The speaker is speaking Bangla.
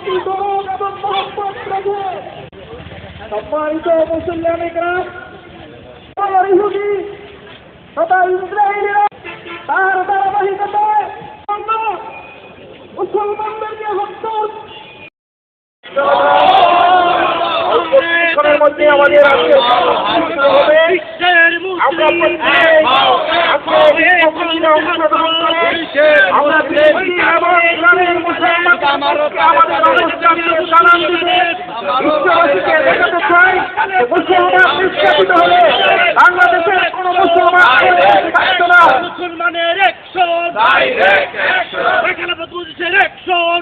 প্রতি দরদ এবং মহব্বত রেখে সম্মানিত মুসলমানি গ্রাম ইহুদি তথা ইসরায়েলিরা তার ধারাবাহিকতায় মুসলমানদেরকে হত্যা মধ্যে আমাদের আজকে হবে আমরা বাংলাদেশের কোন মুসলমানের অ্যাকশন, এখানে প্রতিনিধির অ্যাকশন,